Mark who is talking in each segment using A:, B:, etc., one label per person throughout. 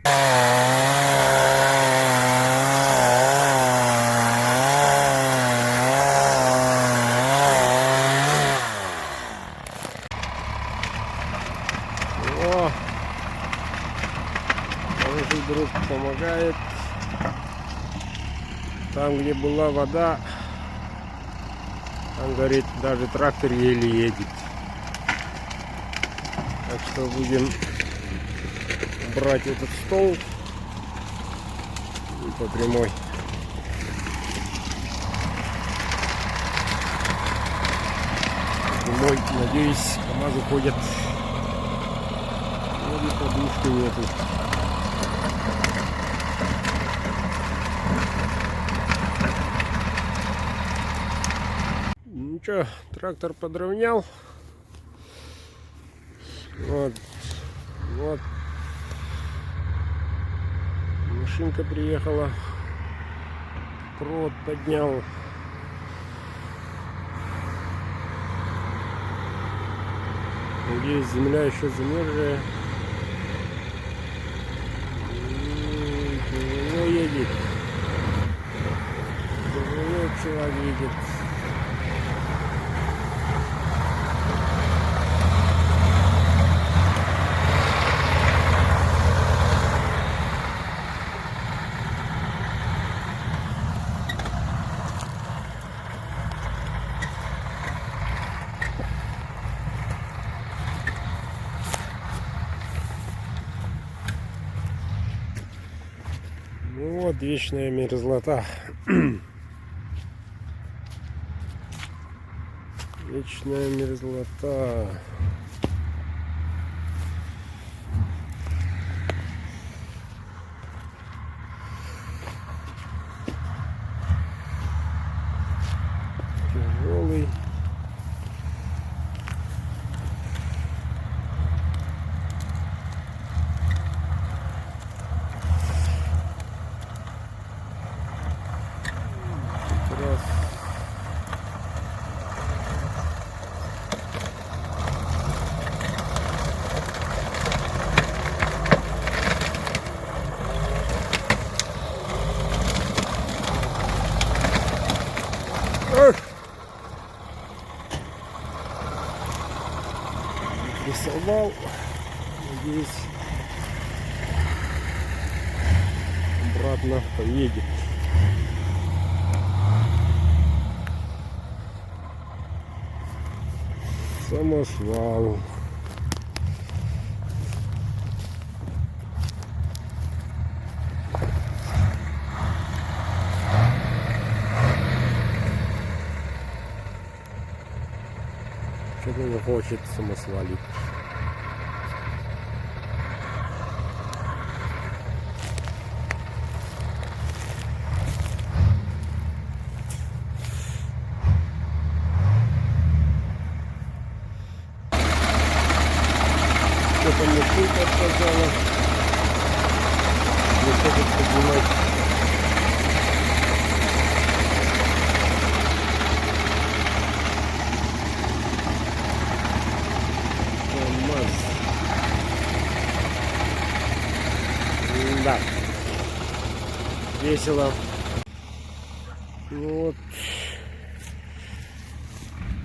A: О, хороший друг помогает. Там, где была вода, там, говорит, даже трактор еле едет. Так что будем брать этот стол и по прямой. Прямой, надеюсь, КамАЗы ходят. Вот и подушки нету. Ну что, трактор подровнял. Вот. Машинка приехала. Провод поднял. Надеюсь, земля еще замерзшая. Тяжело едет. Тяжело человек едет. Ну вот, вечная мерзлота. Вечная мерзлота. Тяжелый. Рисовал, надеюсь, обратно поедет. Самосвал. Что-то не хочет самосвалить. Что-то машинка отказала. Не хочет поднимать. Да. Весело. Вот.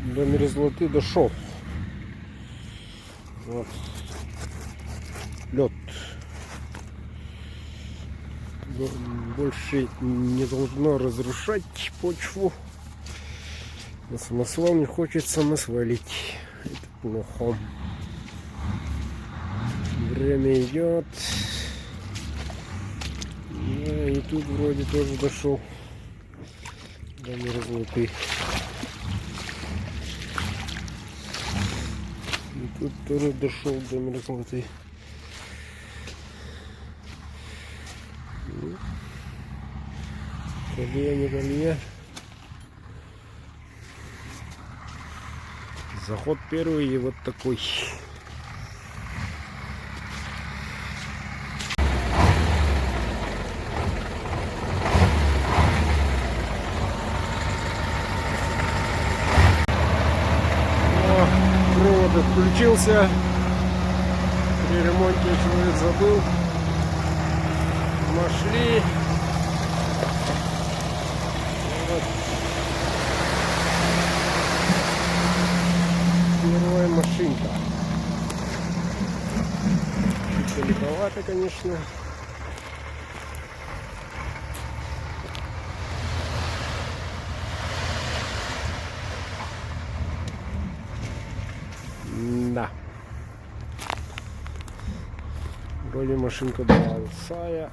A: До мерзлоты дошел. Вот. Лед. Больше не должно разрушать почву. На самосвал не хочет самосвалить. Это плохо. Время идет. Да, и тут вроде тоже дошел до мерзлоты. И тут тоже дошел до мерзлоты. Колея, не колея. Заход первый и вот такой. Провод отключился. При ремонте человек забыл. Нашли. Вот. Первая машинка. Чуть далековато, конечно. Да. Вроде машинка большая,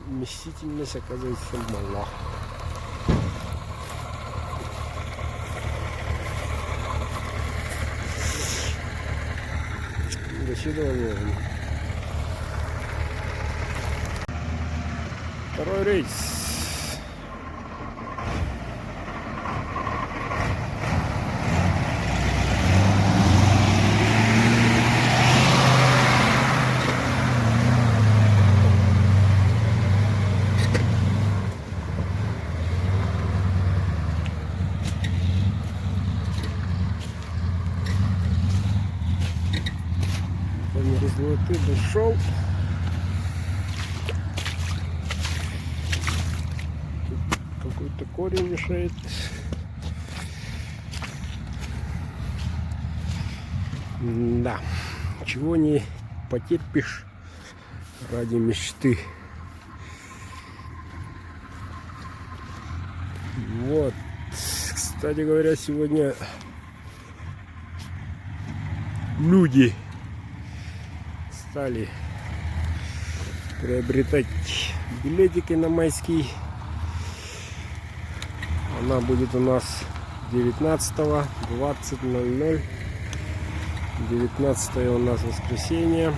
A: вместительность оказывается мала. До свидания. Второй рейс. Мерзлоты дошел. Какой-то корень мешает. Да, чего не потерпишь ради мечты. Вот, кстати говоря, сегодня люди стали приобретать билетики на майский. Она будет у нас 19-го, 20:00. 19 у нас воскресенье.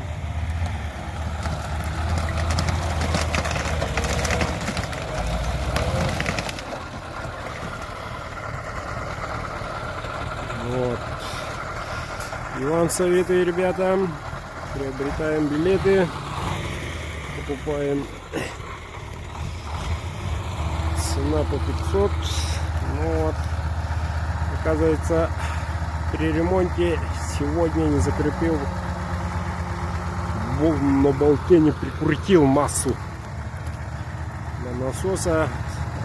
A: Вот. И вам советую, ребята, приобретаем билеты, покупаем, цена по 500. Ну вот, оказывается, при ремонте сегодня не закрепил, на болте не прикрутил массу на насоса,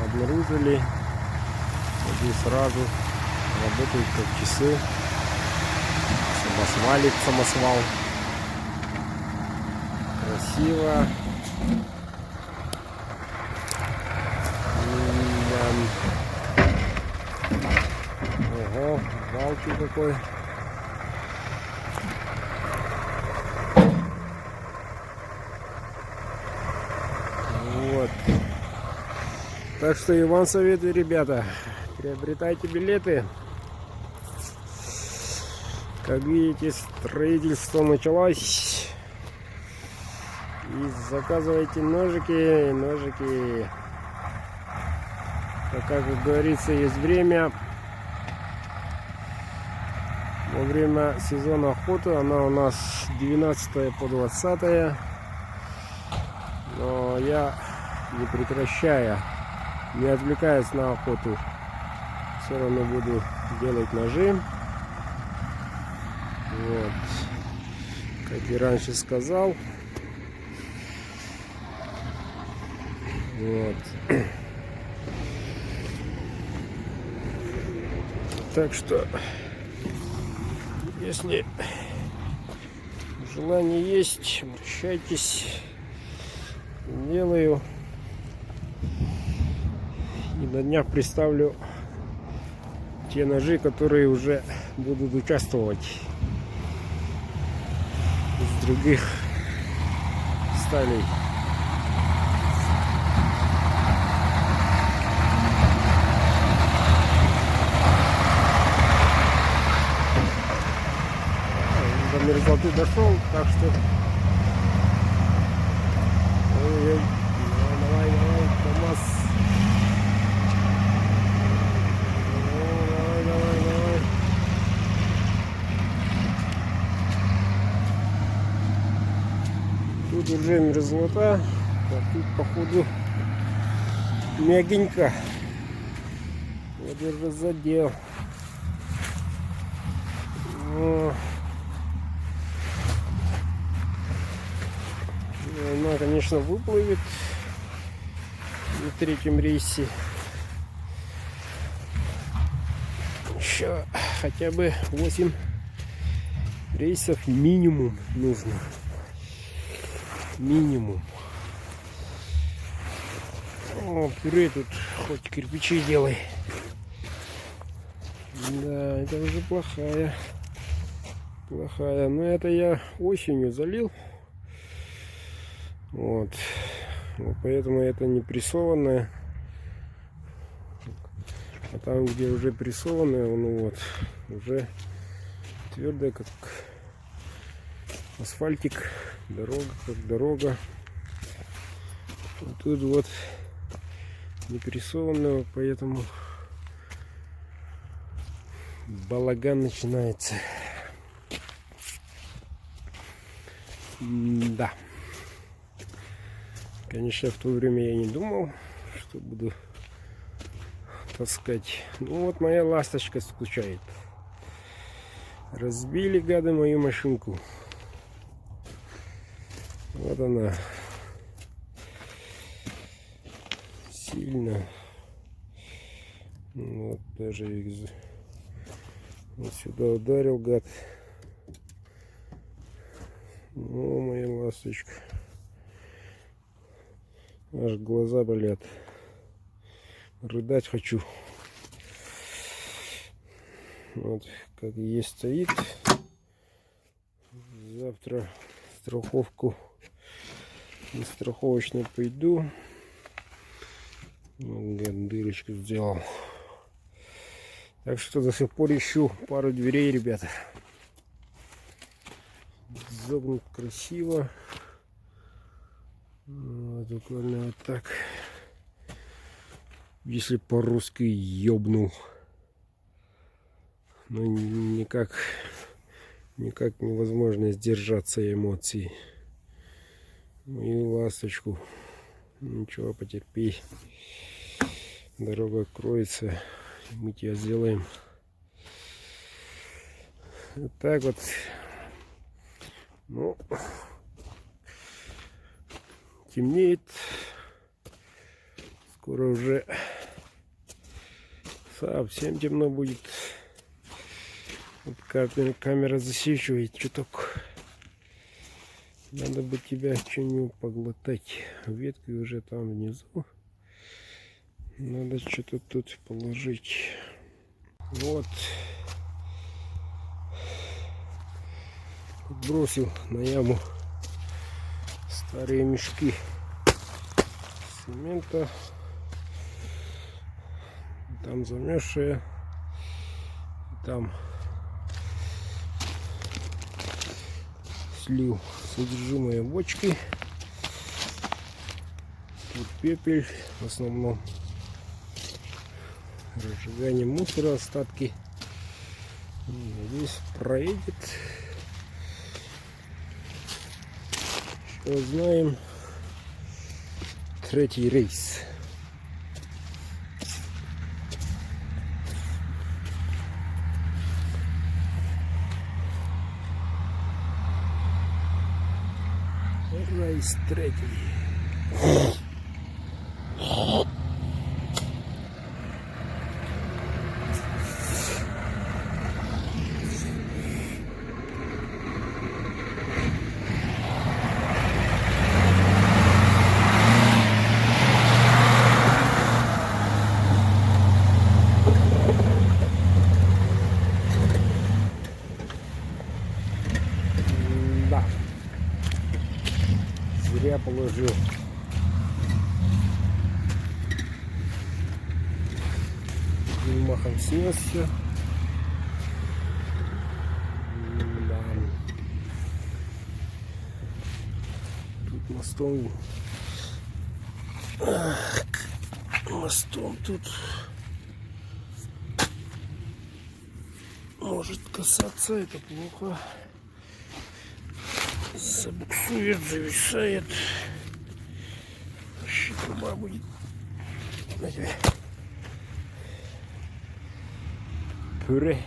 A: обнаружили, и сразу работают как часы. Самосвал. Красиво. Ого, валки какой. Вот. Так что и вам советую, ребята, приобретайте билеты. Как видите, строительство началось. И заказывайте ножики. Так как говорится, есть время. Во время сезона охоты она у нас 12 по 20. Но я, не прекращая, не отвлекаясь на охоту, все равно буду делать ножи. Вот, как и раньше сказал. Вот. Так что, если желание есть, обращайтесь. Делаю. И на днях представлю те ножи, которые уже будут участвовать из других сталей. До мерзлоты дошел, так что ой-ой, давай, КамАЗ. Давай. Тут уже мерзлота, а тут походу мягенько. Вот уже задел. Она, конечно, выплывет. на третьем рейсе. Еще хотя бы 8 рейсов минимум нужно. Минимум. О, пюре тут хоть кирпичи делай. Да, это уже плохая. Плохая. Но это я осенью залил. Вот. Поэтому это не прессованное. А там, где уже прессованное, он вот уже твердое, как асфальтик. Дорога, как дорога. А тут вот не прессованного, поэтому балаган начинается. Да. Конечно, в то время я не думал, что буду таскать. Ну вот моя ласточка скучает. Разбили, гады, мою машинку. Вот она. Сильно. Вот даже вот сюда ударил, гад. О, моя ласточка. Аж глаза болят. Рыдать хочу. Вот как есть стоит. Завтра страховку на страховочную пойду. Вот, дырочку сделал. Так что до сих пор ищу пару дверей, ребята. Загнут красиво. Вот, буквально вот так. Если по-русски ёбнул. Но никак невозможно сдержаться эмоций. Мою ласточку. Ничего, потерпи. Дорога откроется. Мы тебя сделаем. Вот так вот. Ну, темнеет. Скоро уже совсем темно будет. Вот камера засвечивает чуток. Надо бы тебя что-нибудь поглотать. Ветки уже там внизу. Надо что-то тут положить. Вот. Бросил на яму старые мешки цемента. Там замерзшие. Там слил содержимое бочки. Тут пепель в основном. Разжигание мусора, остатки. Здесь проедет. Еще знаем. Третий рейс. Рейс третий. Да. Зря положил. Махом снесся. Да. Тут мостом тут может касаться, это плохо. Забуксует, зависает. Труба будет. На тебе. Пюре.